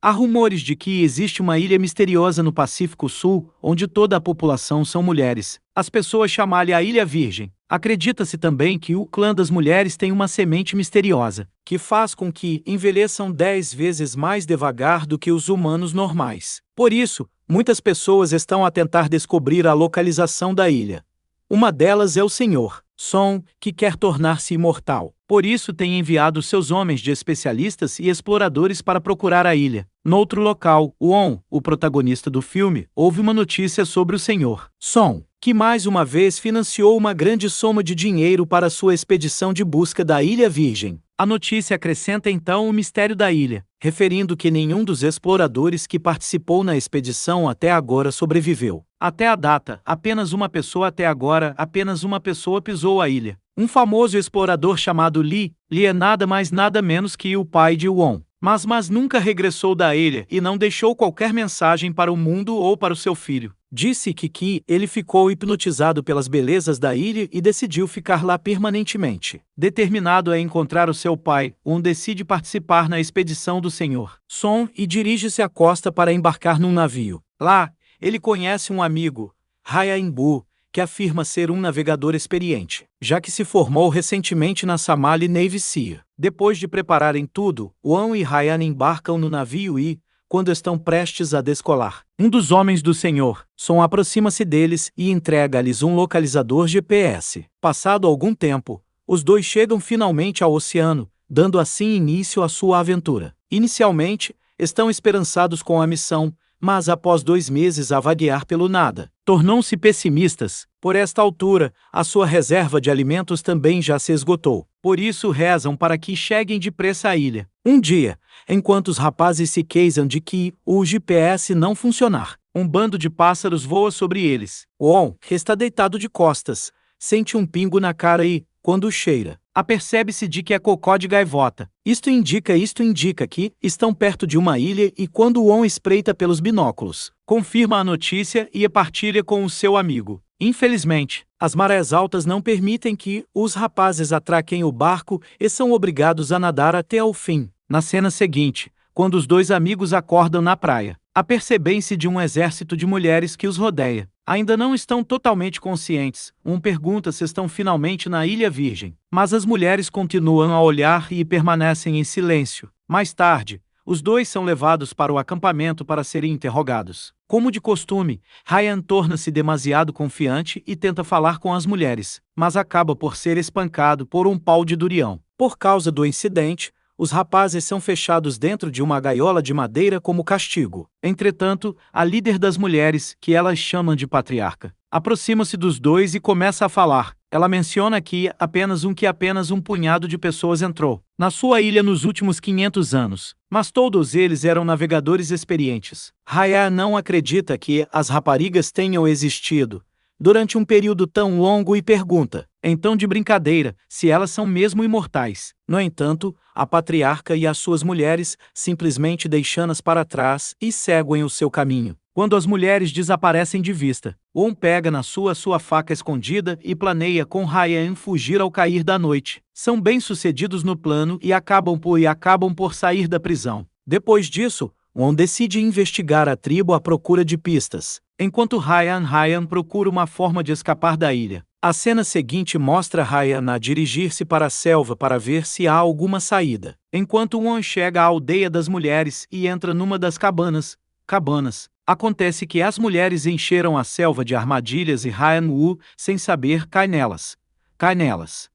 Há rumores de que existe uma ilha misteriosa no Pacífico Sul, onde toda a população são mulheres. As pessoas chamam-lhe a Ilha Virgem. Acredita-se também que o clã das mulheres tem uma semente misteriosa, que faz com que envelheçam 10 vezes mais devagar do que os humanos normais. Por isso, muitas pessoas estão a tentar descobrir a localização da ilha. Uma delas é o Senhor Son, que quer tornar-se imortal. Por isso tem enviado seus homens de especialistas e exploradores para procurar a ilha. Noutro local, Won, o protagonista do filme, houve uma notícia sobre o Senhor Son, que mais uma vez financiou uma grande soma de dinheiro para sua expedição de busca da Ilha Virgem. A notícia acrescenta então o mistério da ilha, referindo que nenhum dos exploradores que participou na expedição até agora sobreviveu. Até a data, apenas uma pessoa pisou a ilha. Um famoso explorador chamado Lee é nada mais nada menos que o pai de Won. Mas nunca regressou da ilha e não deixou qualquer mensagem para o mundo ou para o seu filho. Disse que ele ficou hipnotizado pelas belezas da ilha e decidiu ficar lá permanentemente. Determinado a encontrar o seu pai, decide participar na expedição do Senhor Son e dirige-se à costa para embarcar num navio. Lá, ele conhece um amigo, Ryan Bu, que afirma ser um navegador experiente, já que se formou recentemente na Somali Navy SEA. Depois de prepararem tudo, Won e Ryan embarcam no navio e, quando estão prestes a descolar, um dos homens do Senhor Son aproxima-se deles e entrega-lhes um localizador GPS. Passado algum tempo, os dois chegam finalmente ao oceano, dando assim início à sua aventura. Inicialmente, estão esperançados com a missão, mas após 2 meses a vaguear pelo nada, tornam-se pessimistas. Por esta altura, a sua reserva de alimentos também já se esgotou. Por isso rezam para que cheguem depressa à ilha. Um dia, enquanto os rapazes se queixam de que o GPS não funcionar, um bando de pássaros voa sobre eles. Won, que está deitado de costas, sente um pingo na cara e, quando cheira, apercebe-se de que é cocó de gaivota. Isto indica que estão perto de uma ilha e quando Won espreita pelos binóculos, confirma a notícia e a partilha com o seu amigo. Infelizmente, as marés altas não permitem que os rapazes atraquem o barco e são obrigados a nadar até ao fim. Na cena seguinte, quando os dois amigos acordam na praia, apercebem-se de um exército de mulheres que os rodeia. Ainda não estão totalmente conscientes. Pergunta se estão finalmente na Ilha Virgem. Mas as mulheres continuam a olhar e permanecem em silêncio. Mais tarde, os dois são levados para o acampamento para serem interrogados. Como de costume, Ryan torna-se demasiado confiante e tenta falar com as mulheres, mas acaba por ser espancado por um pau de durião. Por causa do incidente, os rapazes são fechados dentro de uma gaiola de madeira como castigo. Entretanto, a líder das mulheres, que elas chamam de patriarca, aproxima-se dos dois e começa a falar. Ela menciona que apenas um punhado de pessoas entrou na sua ilha nos últimos 500 anos, mas todos eles eram navegadores experientes. Ryan não acredita que as raparigas tenham existido durante um período tão longo e pergunta, então de brincadeira, se elas são mesmo imortais. No entanto, a patriarca e as suas mulheres simplesmente deixam-nas para trás e seguem o seu caminho. Quando as mulheres desaparecem de vista, Won pega na sua faca escondida e planeia com Ryan fugir ao cair da noite. São bem-sucedidos no plano e acabam por sair da prisão. Depois disso, Won decide investigar a tribo à procura de pistas, enquanto Ryan procura uma forma de escapar da ilha. A cena seguinte mostra Ryan a dirigir-se para a selva para ver se há alguma saída, enquanto Won chega à aldeia das mulheres e entra numa das cabanas. Acontece que as mulheres encheram a selva de armadilhas e Ryan sem saber, cai nelas.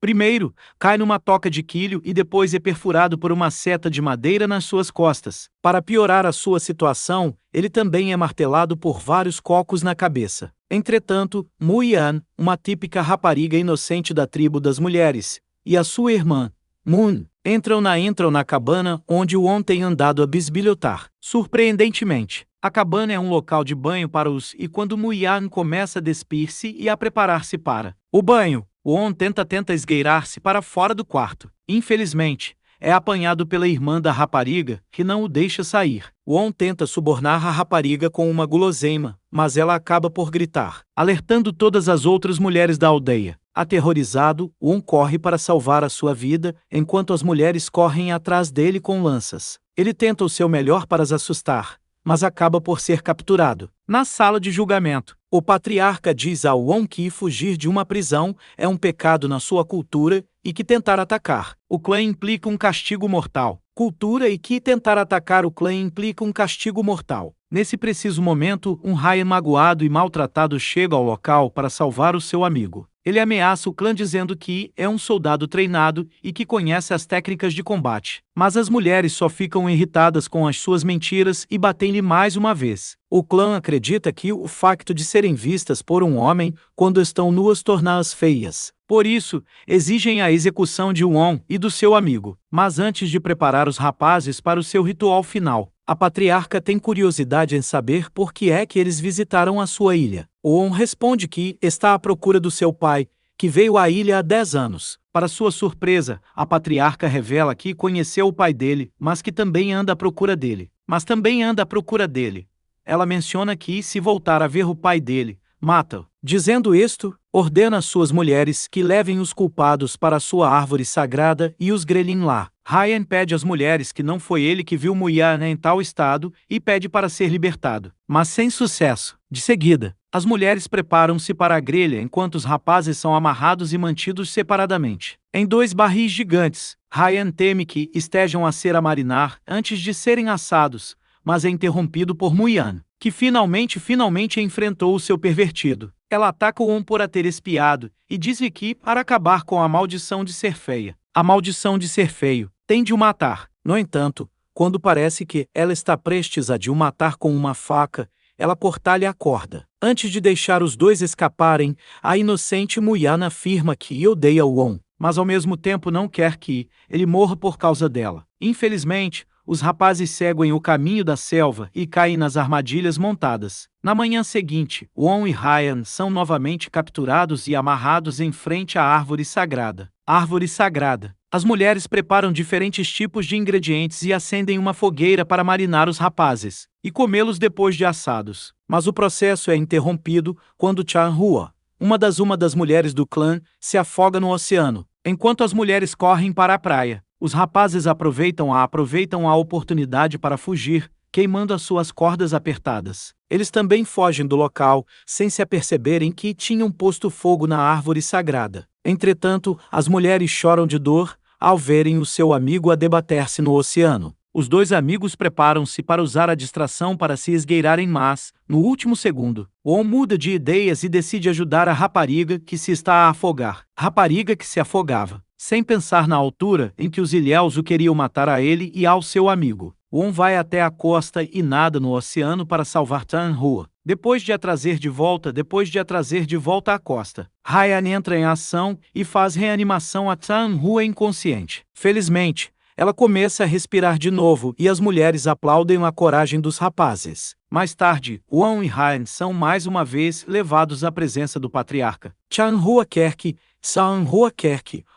Primeiro, cai numa toca de quilho e depois é perfurado por uma seta de madeira nas suas costas. Para piorar a sua situação, ele também é martelado por vários cocos na cabeça. Entretanto, Mu-Yan, uma típica rapariga inocente da tribo das mulheres, e a sua irmã, Moon, entram na cabana onde Won tem andado a bisbilhotar. Surpreendentemente, a cabana é um local de banho para os e quando Mu-Yan começa a despir-se e a preparar-se para o banho, Won tenta esgueirar-se para fora do quarto. Infelizmente, é apanhado pela irmã da rapariga, que não o deixa sair. Won tenta subornar a rapariga com uma guloseima, mas ela acaba por gritar, alertando todas as outras mulheres da aldeia. Aterrorizado, Won corre para salvar a sua vida, enquanto as mulheres correm atrás dele com lanças. Ele tenta o seu melhor para as assustar, mas acaba por ser capturado. Na sala de julgamento, o patriarca diz a Won que fugir de uma prisão é um pecado na sua cultura e que tentar atacar o clã implica um castigo mortal. Cultura e que tentar atacar o clã implica um castigo mortal. Nesse preciso momento, um Ryan magoado e maltratado chega ao local para salvar o seu amigo. Ele ameaça o clã dizendo que é um soldado treinado e que conhece as técnicas de combate. Mas as mulheres só ficam irritadas com as suas mentiras e batem-lhe mais uma vez. O clã acredita que o facto de serem vistas por um homem quando estão nuas torna-as feias. Por isso, exigem a execução de Won e do seu amigo. Mas antes de preparar os rapazes para o seu ritual final, a patriarca tem curiosidade em saber por que é que eles visitaram a sua ilha. Won responde que está à procura do seu pai, que veio à ilha há 10 anos. Para sua surpresa, a patriarca revela que conheceu o pai dele, mas que também anda à procura dele. Ela menciona que, se voltar a ver o pai dele, mata-o. Dizendo isto, ordena às suas mulheres que levem os culpados para a sua árvore sagrada e os grelhem lá. Ryan pede às mulheres que não foi ele que viu Muyana em tal estado e pede para ser libertado, mas sem sucesso. De seguida, as mulheres preparam-se para a grelha enquanto os rapazes são amarrados e mantidos separadamente. Em 2 barris gigantes, Ryan teme que estejam a ser a marinar antes de serem assados, mas é interrompido por Muyana, que finalmente enfrentou o seu pervertido. Ela ataca Won por a ter espiado e diz-lhe que, para acabar com a maldição de ser feia, a maldição de ser feio tem de o matar. No entanto, quando parece que ela está prestes a de o matar com uma faca, ela corta-lhe a corda. Antes de deixar os dois escaparem, a inocente Muyana afirma que odeia Won, mas ao mesmo tempo não quer que ele morra por causa dela. Infelizmente, os rapazes seguem o caminho da selva e caem nas armadilhas montadas. Na manhã seguinte, Won e Ryan são novamente capturados e amarrados em frente à árvore sagrada. As mulheres preparam diferentes tipos de ingredientes e acendem uma fogueira para marinar os rapazes e comê-los depois de assados. Mas o processo é interrompido quando Chan-hua, uma das mulheres do clã, se afoga no oceano. Enquanto as mulheres correm para a praia, os rapazes aproveitam a oportunidade para fugir, queimando as suas cordas apertadas. Eles também fogem do local, sem se aperceberem que tinham posto fogo na árvore sagrada. Entretanto, as mulheres choram de dor ao verem o seu amigo a debater-se no oceano. Os 2 amigos preparam-se para usar a distração para se esgueirarem, mas, no último segundo, Won muda de ideias e decide ajudar a rapariga que se está a afogar. Rapariga que se afogava, sem pensar na altura em que os ilhéus o queriam matar a ele e ao seu amigo. Won vai até a costa e nada no oceano para salvar Chan-hua. Depois de a trazer de volta à costa, Ryan entra em ação e faz reanimação a Chan-hua inconsciente. Felizmente, ela começa a respirar de novo e as mulheres aplaudem a coragem dos rapazes. Mais tarde, Won e Ryan são mais uma vez levados à presença do patriarca. Chan-hua quer que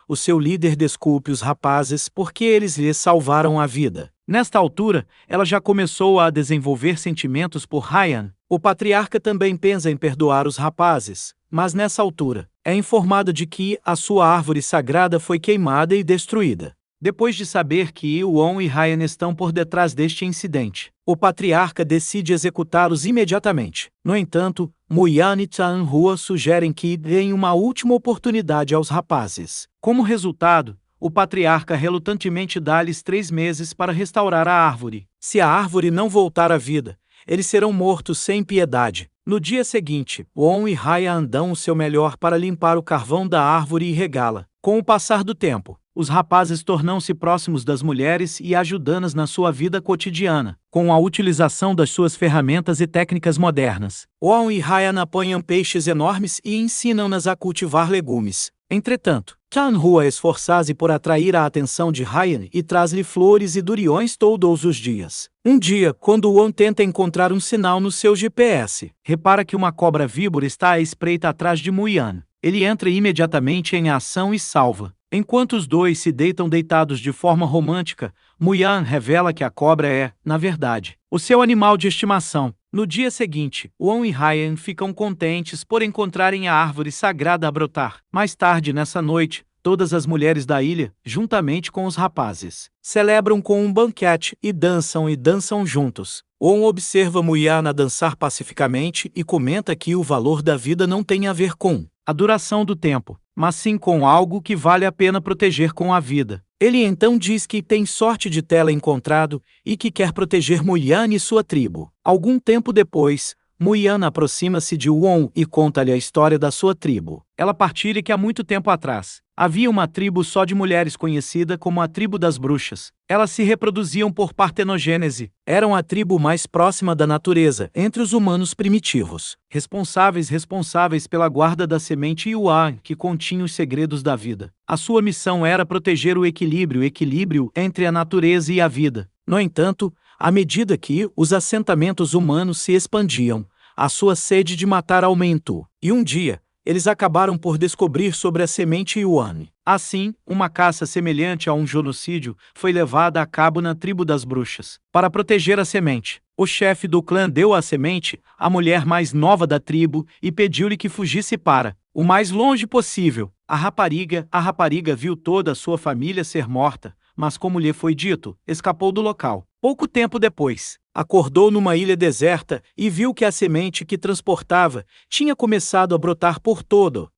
o seu líder desculpe os rapazes porque eles lhe salvaram a vida. Nesta altura, ela já começou a desenvolver sentimentos por Ryan. O patriarca também pensa em perdoar os rapazes, mas nessa altura, é informada de que a sua árvore sagrada foi queimada e destruída. Depois de saber que Won e Ryan estão por detrás deste incidente, o patriarca decide executá-los imediatamente. No entanto, Muyana e Chan-hua sugerem que deem uma última oportunidade aos rapazes. Como resultado, o patriarca relutantemente dá-lhes 3 meses para restaurar a árvore. Se a árvore não voltar à vida, eles serão mortos sem piedade. No dia seguinte, Won e Ryan dão o seu melhor para limpar o carvão da árvore e regá-la. Com o passar do tempo, os rapazes tornam-se próximos das mulheres e ajudando-as na sua vida cotidiana, com a utilização das suas ferramentas e técnicas modernas. Won e Ryan apanham peixes enormes e ensinam-nas a cultivar legumes. Entretanto, Chan-hua esforça-se por atrair a atenção de Ryan e traz-lhe flores e duriões todos os dias. Um dia, quando Won tenta encontrar um sinal no seu GPS, repara que uma cobra víbora está à espreita atrás de Muyana. Ele entra imediatamente em ação e salva. Enquanto os dois se deitam deitados de forma romântica, Muyana revela que a cobra é, na verdade, o seu animal de estimação. No dia seguinte, Won e Ryan ficam contentes por encontrarem a árvore sagrada a brotar. Mais tarde nessa noite, todas as mulheres da ilha, juntamente com os rapazes, celebram com um banquete e dançam juntos. On observa Muiana dançar pacificamente e comenta que o valor da vida não tem a ver com a duração do tempo, mas sim com algo que vale a pena proteger com a vida. Ele então diz que tem sorte de tê-la encontrado e que quer proteger Muiana e sua tribo. Algum tempo depois, Muiana aproxima-se de Won e conta-lhe a história da sua tribo. Ela partilha que há muito tempo atrás, havia uma tribo só de mulheres conhecida como a tribo das bruxas. Elas se reproduziam por partenogênese. Eram a tribo mais próxima da natureza entre os humanos primitivos. Responsáveis pela guarda da semente Yuan, que continha os segredos da vida. A sua missão era proteger o equilíbrio entre a natureza e a vida. No entanto, à medida que os assentamentos humanos se expandiam, a sua sede de matar aumentou. E um dia, eles acabaram por descobrir sobre a semente Yuan. Assim, uma caça semelhante a um genocídio foi levada a cabo na tribo das bruxas. Para proteger a semente, o chefe do clã deu à semente à mulher mais nova da tribo e pediu-lhe que fugisse para o mais longe possível. A rapariga viu toda a sua família ser morta, mas como lhe foi dito, escapou do local. Pouco tempo depois, acordou numa ilha deserta e viu que a semente que transportava tinha começado a brotar por todo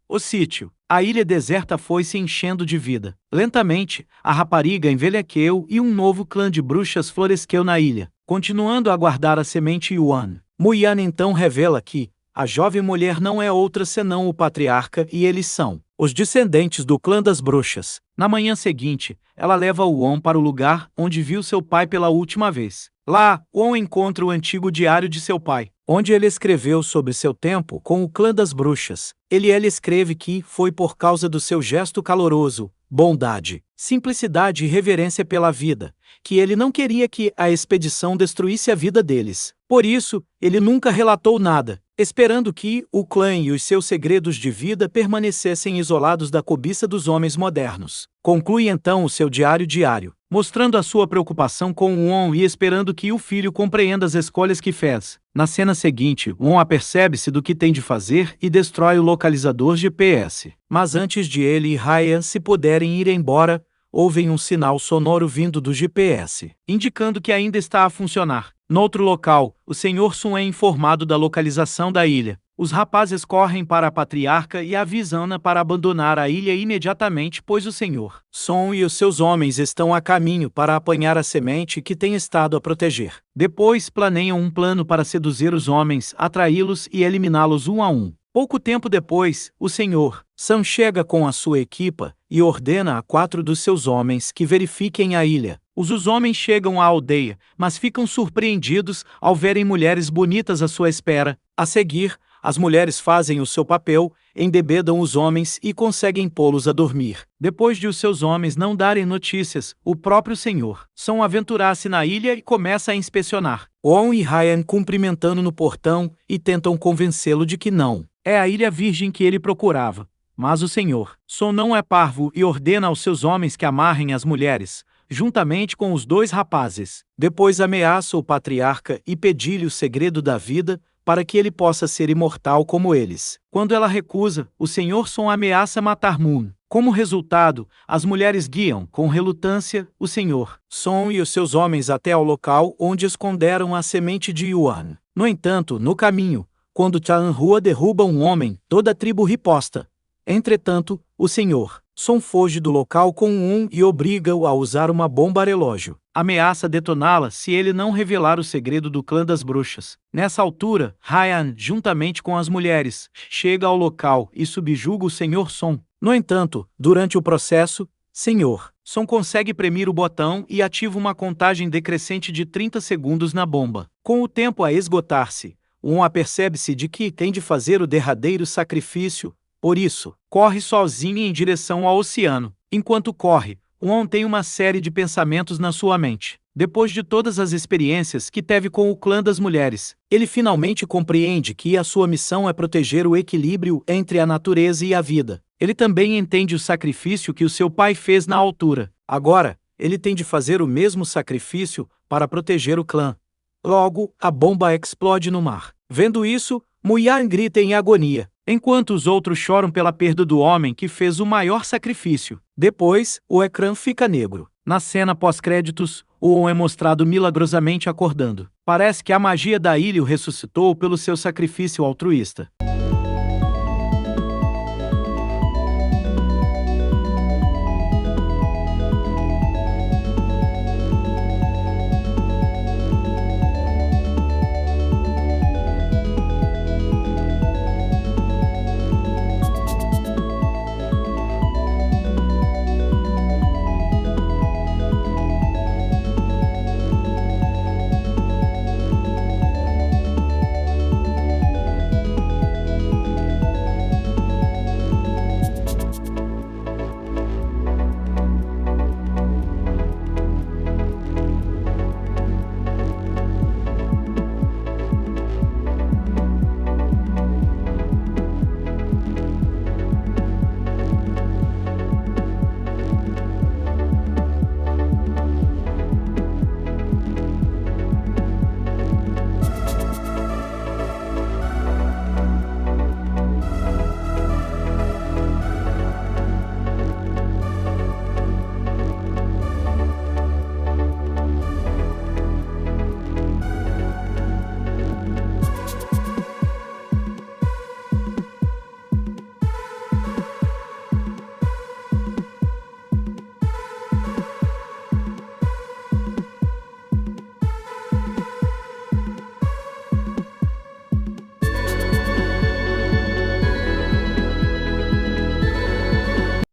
o sítio. A ilha deserta foi se enchendo de vida. Lentamente, a rapariga envelheceu e um novo clã de bruxas floresceu na ilha, continuando a guardar a semente Yuan. Muiana então revela que a jovem mulher não é outra senão o patriarca e eles são os descendentes do clã das bruxas. Na manhã seguinte, ela leva Won para o lugar onde viu seu pai pela última vez. Lá, Won encontra o antigo diário de seu pai, onde ele escreveu sobre seu tempo com o clã das bruxas. Ele escreve que foi por causa do seu gesto caloroso, bondade, simplicidade e reverência pela vida, que ele não queria que a expedição destruísse a vida deles. Por isso, ele nunca relatou nada, esperando que o clã e os seus segredos de vida permanecessem isolados da cobiça dos homens modernos. Conclui então o seu diário, mostrando a sua preocupação com Won e esperando que o filho compreenda as escolhas que fez. Na cena seguinte, Won apercebe-se do que tem de fazer e destrói o localizador GPS. Mas antes de ele e Ryan se puderem ir embora, ouvem um sinal sonoro vindo do GPS, indicando que ainda está a funcionar. Noutro local, o Sr. Sun é informado da localização da ilha. Os rapazes correm para a patriarca e avisam-na para abandonar a ilha imediatamente, pois o Sr. Sun e os seus homens estão a caminho para apanhar a semente que tem estado a proteger. Depois planeiam um plano para seduzir os homens, atraí-los e eliminá-los um a um. Pouco tempo depois, o Sr. Sun chega com a sua equipa e ordena a 4 dos seus homens que verifiquem a ilha. Os homens chegam à aldeia, mas ficam surpreendidos ao verem mulheres bonitas à sua espera. A seguir, as mulheres fazem o seu papel, embebedam os homens e conseguem pô-los a dormir. Depois de os seus homens não darem notícias, o próprio Sr. Sun aventura-se na ilha e começa a inspecionar. Won e Ryan cumprimentando no portão e tentam convencê-lo de que não é a ilha virgem que ele procurava. Mas o Sr. Sun não é parvo e ordena aos seus homens que amarrem as mulheres, juntamente com os 2 rapazes. Depois ameaça o patriarca e pede-lhe o segredo da vida para que ele possa ser imortal como eles. Quando ela recusa, o Sr. Sun ameaça matar Moon. Como resultado, as mulheres guiam, com relutância, o Sr. Sun e os seus homens até ao local onde esconderam a semente de Yuan. No entanto, no caminho, quando Chanhua derruba um homem, toda a tribo riposta. Entretanto, o Sr. Sun foge do local com e obriga-o a usar uma bomba relógio. Ameaça detoná-la se ele não revelar o segredo do clã das bruxas. Nessa altura, Ryan, juntamente com as mulheres, chega ao local e subjuga o Sr. Sun. No entanto, durante o processo, Sr. Sun consegue premir o botão e ativa uma contagem decrescente de 30 segundos na bomba. Com o tempo a esgotar-se, apercebe-se de que tem de fazer o derradeiro sacrifício. Por isso, corre sozinho em direção ao oceano. Enquanto corre, Won tem uma série de pensamentos na sua mente. Depois de todas as experiências que teve com o clã das mulheres, ele finalmente compreende que a sua missão é proteger o equilíbrio entre a natureza e a vida. Ele também entende o sacrifício que o seu pai fez na altura. Agora, ele tem de fazer o mesmo sacrifício para proteger o clã. Logo, a bomba explode no mar. Vendo isso, Muian grita em agonia. enquanto os outros choram pela perda do homem que fez o maior sacrifício. Depois, o ecrã fica negro. Na cena pós-créditos, o On é mostrado milagrosamente acordando. Parece que a magia da ilha o ressuscitou pelo seu sacrifício altruísta.